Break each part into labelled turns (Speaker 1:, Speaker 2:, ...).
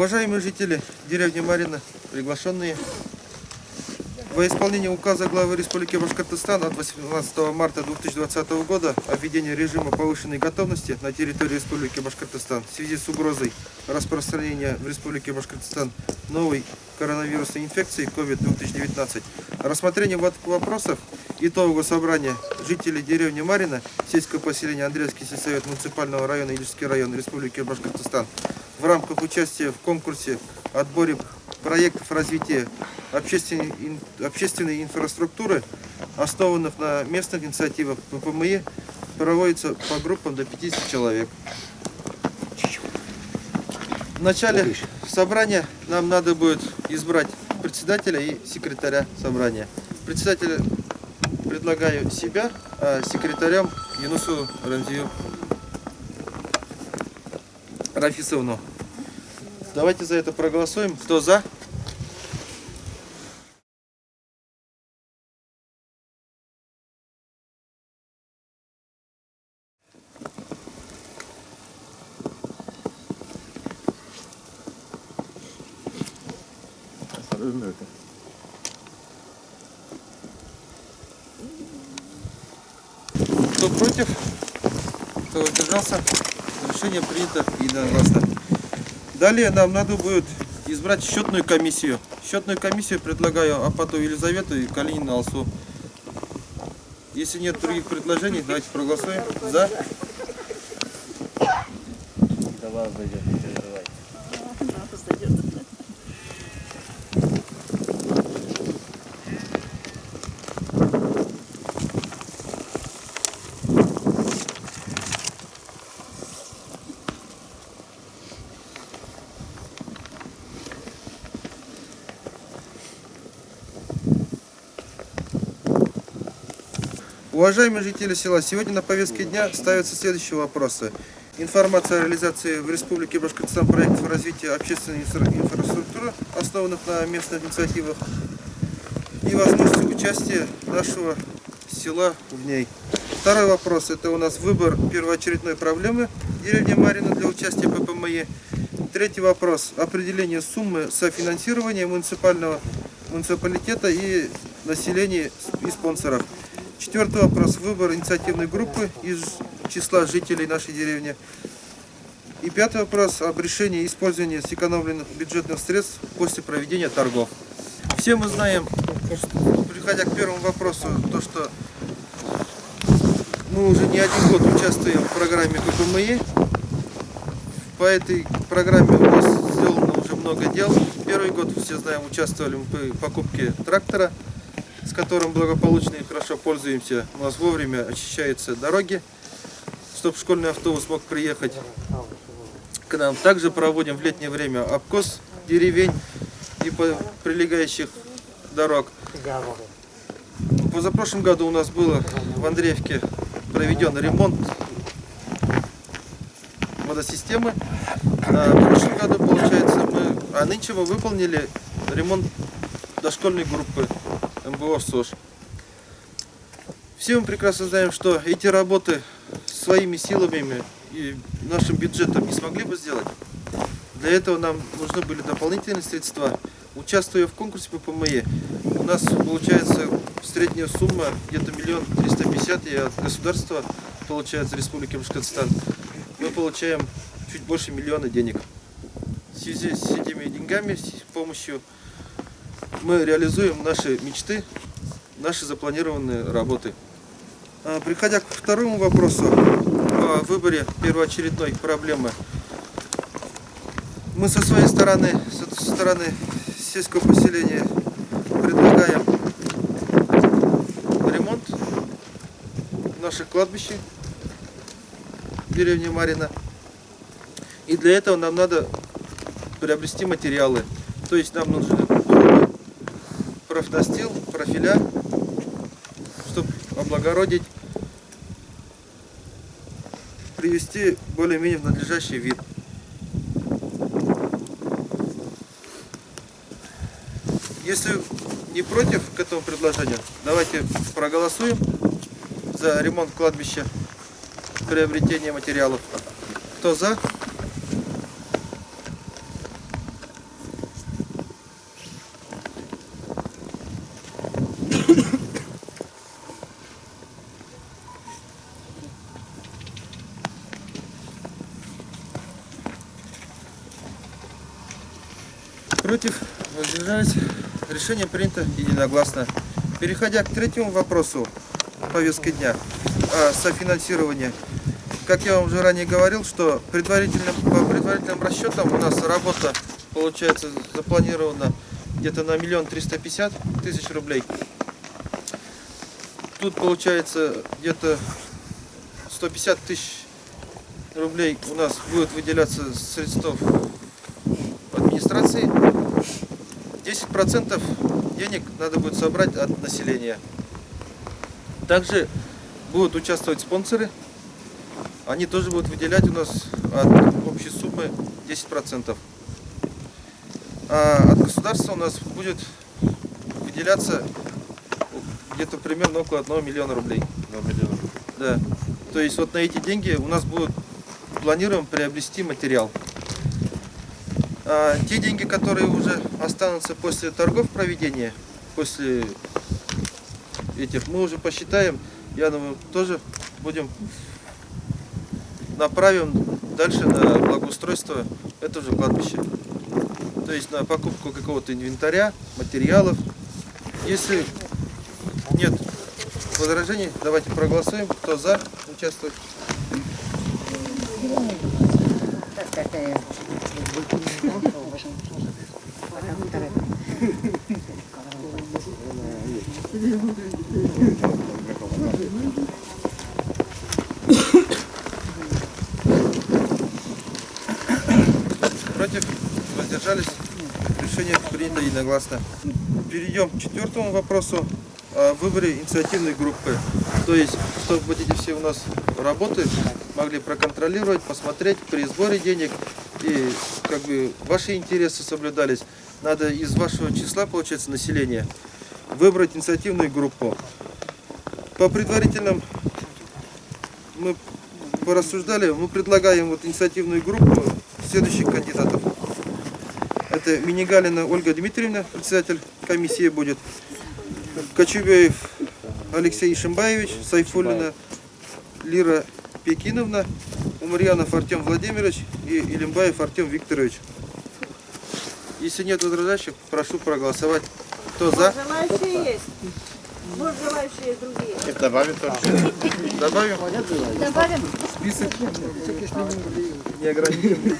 Speaker 1: Уважаемые жители деревни Марина, приглашенные, во исполнение указа главы Республики Башкортостан от 18 марта 2020 года о введении режима повышенной готовности на территории Республики Башкортостан в связи с угрозой распространения в Республике Башкортостан новой коронавирусной инфекции COVID-2019, рассмотрение вопросов итогового собрания жителей деревни Марина, сельского поселения Андреевский сельсовет муниципального района Ильский район Республики Башкортостан в рамках участия в конкурсе отборе проектов развития общественной инфраструктуры, основанных на местных инициативах ППМИ, проводится по группам до 50 человек. В начале собрания нам надо будет избрать председателя и секретаря собрания. Председателя предлагаю себя, а секретарем Юнусу Рамзию Рафисовну. Давайте за это проголосуем. Кто за? Кто против? Кто воздержался? Решение принято единогласно. Далее нам надо будет избрать счетную комиссию. Счетную комиссию предлагаю Апатову Елизавету и Калинину Алсу. Если нет других предложений, давайте проголосуем. За.
Speaker 2: До вас дойдет, не переживайте.
Speaker 1: Уважаемые жители села, сегодня на повестке дня ставятся следующие вопросы. Информация о реализации в Республике Башкортостан проектов развития общественной инфраструктуры, основанных на местных инициативах, и возможности участия нашего села в ней. Второй вопрос – это у нас выбор первоочередной проблемы деревни Марина для участия в ППМИ. Третий вопрос – определение суммы софинансирования муниципалитета и населения и спонсоров. Четвертый вопрос – выбор инициативной группы из числа жителей нашей деревни. И пятый вопрос – об решении использования сэкономленных бюджетных средств после проведения торгов. Все мы знаем, приходя к первому вопросу, то, что мы уже не один год участвуем в программе КПМИ. По этой программе у нас сделано уже много дел. Первый год, все знаем, участвовали в покупке трактора, с которым благополучно и хорошо пользуемся. У нас вовремя очищаются дороги, чтобы школьный автобус мог приехать к нам. Также проводим в летнее время обкос деревень и прилегающих дорог. В позапрошлом году у нас было в Андреевке проведен ремонт водосистемы. В прошлом году, получается, нынче мы выполнили ремонт дошкольной группы МБО СОЖ. Все мы прекрасно знаем, что эти работы своими силами и нашим бюджетом не смогли бы сделать. Для этого нам нужны были дополнительные средства. Участвуя в конкурсе ППМИ, у нас получается средняя сумма где-то 1 350 000, и от государства, получается, Республики Башкортостан, мы получаем чуть больше 1 000 000 денег. В связи с этими деньгами, с помощью мы реализуем наши мечты, наши запланированные работы. Приходя к второму вопросу о выборе первоочередной проблемы, мы со своей стороны, со стороны сельского поселения, предлагаем ремонт наших кладбищ в деревне Марина. И для этого нам надо приобрести материалы. То есть нам нужны профнастил, профиля, чтобы облагородить, привести более-менее в надлежащий вид. Если не против к этому предложению, давайте проголосуем за ремонт кладбища, приобретение материалов. Кто за? Против, воздержались. Решение принято единогласно. Переходя к третьему вопросу повестки дня о софинансировании. Как я вам уже ранее говорил, что по предварительным расчетам у нас работа получается запланирована где-то на 1 350 000 рублей. Тут получается где-то 150 000 рублей у нас будет выделяться средств администрации. 10% денег надо будет собрать от населения. Также будут участвовать спонсоры. Они тоже будут выделять у нас от общей суммы 10%. А от государства у нас будет выделяться где-то примерно около 1 миллиона рублей.
Speaker 2: 2 миллиона.
Speaker 1: Да. То есть вот на эти деньги у нас будут, планируем приобрести материал. А те деньги, которые уже останутся после торгов проведения, после этих, мы уже посчитаем, я думаю, тоже направим дальше на благоустройство этого же кладбища. То есть на покупку какого-то инвентаря, материалов. Если нет возражений, давайте проголосуем. Кто за участвовать? Против? Воздержались? Решение принято единогласно. Перейдем к четвертому вопросу о выборе инициативной группы. То есть, чтобы вот эти все у нас работы могли проконтролировать, посмотреть при сборе денег и как бы ваши интересы соблюдались. Надо из вашего числа, получается, населения выбрать инициативную группу. По предварительным мы порассуждали, мы предлагаем вот инициативную группу следующих кандидатов. Это Минигалина Ольга Дмитриевна, председатель комиссии будет. Кочубеев Алексей Ишимбаевич, Сайфуллина Лира Пекиновна, Умарьянов Артем Владимирович и Илимбаев Артем Викторович. Если нет возражающих, прошу проголосовать. Кто за?
Speaker 3: Желающие есть. Может, желающие другие.
Speaker 2: И добавим тоже.
Speaker 1: Добавим?
Speaker 3: Добавим.
Speaker 1: Список не ограничен.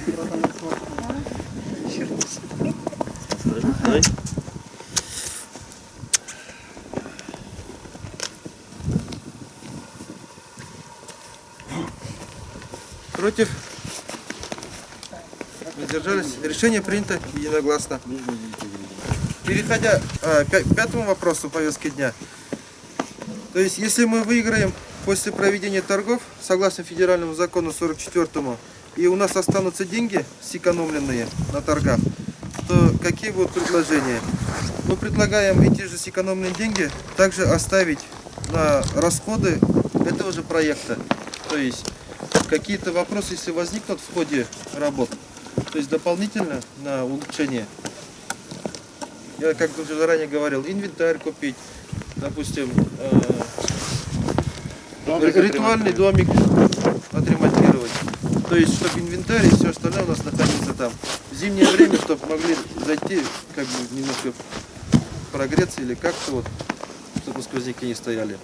Speaker 1: Против? Воздержались? Решение принято единогласно. Переходя к пятому вопросу повестки дня. То есть, если мы выиграем после проведения торгов, согласно федеральному закону 44-му, и у нас останутся деньги сэкономленные на торгах, то какие будут предложения? Мы предлагаем эти же сэкономленные деньги также оставить на расходы этого же проекта. То есть, какие-то вопросы, если возникнут в ходе работ, то есть дополнительно на улучшение. Я, как уже заранее говорил, инвентарь купить, допустим, ритуальный домик отремонтировать. То есть, чтобы инвентарь и все остальное у нас находится там. В зимнее время, чтобы могли зайти, как бы немножко прогреться или как-то вот, чтобы сквозняки не стояли.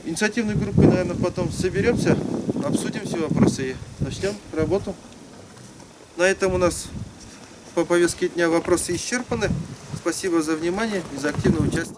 Speaker 1: Инициативной группой, наверное, потом соберемся, обсудим все вопросы и начнем работу. На этом у нас по повестке дня вопросы исчерпаны. Спасибо за внимание и за активное участие.